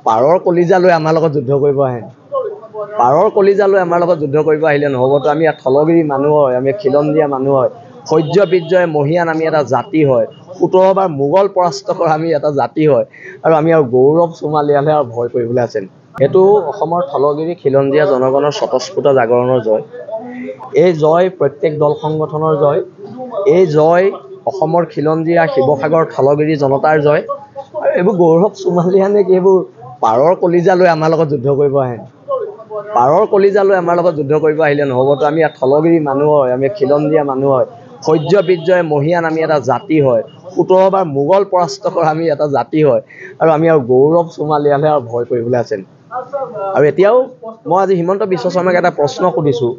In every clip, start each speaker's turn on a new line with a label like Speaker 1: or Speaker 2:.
Speaker 1: পাৰৰ কলিজা লৈ আমাৰ লগত যুদ্ধ কৰিব আহে। পাৰৰ কলিজা লৈ আমাৰ লগত যুদ্ধ কৰিব আহিলে নহ'বতো। আমি ইয়াত থলগিৰি মানুহ হয়, আমি খিলঞ্জীয়া মানুহ হয়, শৌৰ্য বীৰ্যই মহিয়ান আমি এটা জাতি হয়, 17 বাৰ মোগল পৰাস্ত কৰা আমি এটা জাতি হয়, আৰু আমি আৰু গৌৰৱ চোমালিয়ালে আৰু ভয় কৰিবলৈ আছে। এইটো অসমৰ থলগিৰি খিলঞ্জীয়া জনগণৰ স্বতঃস্ফূৰ্ত জাগৰণৰ জয়। এই জয় প্ৰত্যেক দল সংগঠনৰ জয়। এই জয় অসমৰ খিলঞ্জীয়া শিৱসাগৰ থলগিৰি জনতাৰ জয়। আৰু এইবোৰ গৌৰৱ চোমালিয়া নে কি? এইবোৰ পাৰৰ কলিজা লৈ আমাৰ লগত যুদ্ধ কৰিব আহে। পাৰৰ কলিজা লৈ আমাৰ লগত যুদ্ধ কৰিব আহিলে নহ'বতো। আমি ইয়াত থলগিৰি মানুহ হয়, আমি খিলঞ্জীয়া মানুহ হয়, শৌৰ্য বীৰ্যই মহিয়ান আমি এটা জাতি হয়, 17 বাৰ মোগল পৰাস্ত কৰা আমি এটা জাতি হয়, আৰু আমি আৰু গৌৰৱ চোমালিয়ালে আৰু ভয় কৰিবলৈ আছে। আৰু এতিয়াও মই আজি হিমন্ত বিশ্ব শৰ্মাক এটা প্ৰশ্ন সুধিছোঁ,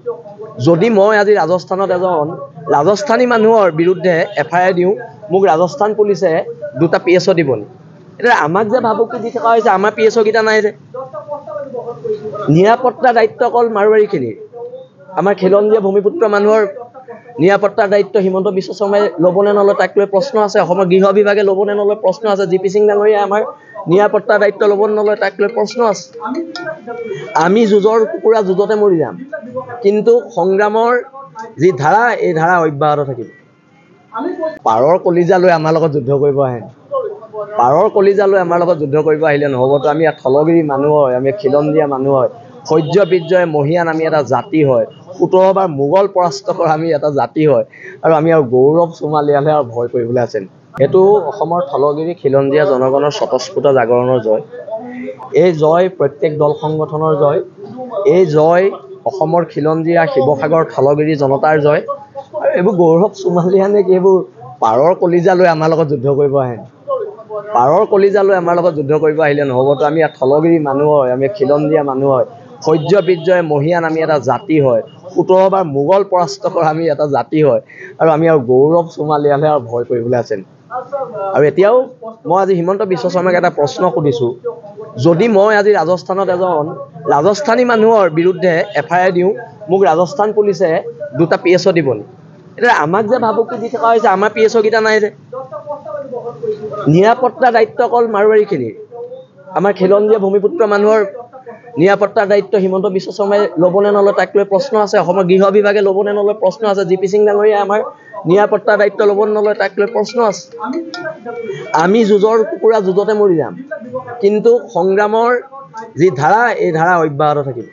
Speaker 1: যদি মই আজি ৰাজস্থানত এজন ৰাজস্থানী মানুহৰ বিৰুদ্ধে FIR দিওঁ, মোক ৰাজস্থান পুলিচে 2টা PSO দিব নি? এতিয়া আমাক যে ভাবুকি দি থকা হৈছে, আমাৰ PSO কেইটা নাই যে। নিৰাপত্তা দায়িত্ব অকল মাৰোৱাৰীখিনিৰ। আমাৰ খিলঞ্জীয়া ভূমিপুত্ৰ মানুহৰ নিৰাপত্তাৰ দায়িত্ব হিমন্ত বিশ্ব শৰ্মাই ল'বনে নলয় তাক লৈ প্ৰশ্ন আছে। অসমৰ গৃহ বিভাগে ল'বনে নলয় প্ৰশ্ন আছে। GP সিং ডাঙৰীয়াই আমাৰ নিৰাপত্তাৰ দায়িত্ব ল'বনে নলয় তাক লৈ প্ৰশ্ন আছে। আমি যুঁজৰ কুকুৰা যুঁজতে মৰি যাম, কিন্তু সংগ্ৰামৰ যি ধাৰা, এই ধাৰা অব্যাহত থাকিব। পাৰৰ কলিজা লৈ আমাৰ লগত যুদ্ধ কৰিব আহে। পাৰৰ কলিজা লৈ আমাৰ লগত যুদ্ধ কৰিব আহিলে নহ'বতো। আমি ইয়াত থলগিৰি মানুহ হয়, আমি খিলঞ্জীয়া মানুহ হয়, শৌৰ্য বীৰ্যই মহিয়ান আমি এটা জাতি হয়, 17 বাৰ মোগল পৰাস্ত কৰা আমি এটা জাতি হয়, আৰু আমি আৰু গৌৰৱ চোমালিয়ালে আৰু ভয় কৰিবলৈ আছে। এইটো অসমৰ থলগিৰি খিলঞ্জীয়া জনগণৰ স্বতঃস্ফূৰ্ত জাগৰণৰ জয়। এই জয় প্ৰত্যেক দল সংগঠনৰ জয়। এই জয় অসমৰ খিলঞ্জীয়া শিৱসাগৰ থলগিৰি জনতাৰ জয়। আৰু এইবোৰ গৌৰৱ চোমালিয়া নে কি? এইবোৰ পাৰৰ কলিজা লৈ আমাৰ লগত যুদ্ধ কৰিব আহে। পাৰৰ কলিজা লৈ আমাৰ লগত যুদ্ধ কৰিব আহিলে নহ'বতো। আমি ইয়াত থলগিৰি মানুহ হয়, আমি খিলঞ্জীয়া মানুহ হয়, শৌৰ্য বীৰ্যই মহিয়ান আমি এটা জাতি হয়, 17 বাৰ মোগল পৰাস্ত কৰা আমি এটা জাতি হয়, আৰু আমি আৰু গৌৰৱ চোমালিয়ালে আৰু ভয় কৰিবলৈ আছে। আৰু এতিয়াও মই আজি হিমন্ত বিশ্ব শৰ্মাক এটা প্ৰশ্ন সুধিছোঁ, যদি মই আজি ৰাজস্থানত এজন ৰাজস্থানী মানুহৰ বিৰুদ্ধে FIR দিওঁ, মোক ৰাজস্থান পুলিচে 2টা PSO দিব নি? এতিয়া আমাক যে ভাবুকি দি থকা হৈছে, আমাৰ PSO কেইটা নাই যে। নিৰাপত্তা দায়িত্ব অকল মাৰোৱাৰীখিনিৰ। আমাৰ খিলঞ্জীয়া ভূমিপুত্ৰ মানুহৰ নিৰাপত্তাৰ দায়িত্ব হিমন্ত বিশ্ব শৰ্মাই ল'বনে নলয় তাক লৈ প্ৰশ্ন আছে। অসমৰ গৃহ বিভাগে ল'বনে নলয় প্ৰশ্ন আছে। GP সিং ডাঙৰীয়াই আমাৰ নিৰাপত্তাৰ দায়িত্ব ল'বনে নলয় তাক লৈ প্ৰশ্ন আছে। আমি যুঁজৰ কুকুৰা যুঁজতে মৰি যাম, কিন্তু সংগ্ৰামৰ যি ধাৰা, এই ধাৰা অব্যাহত থাকিব।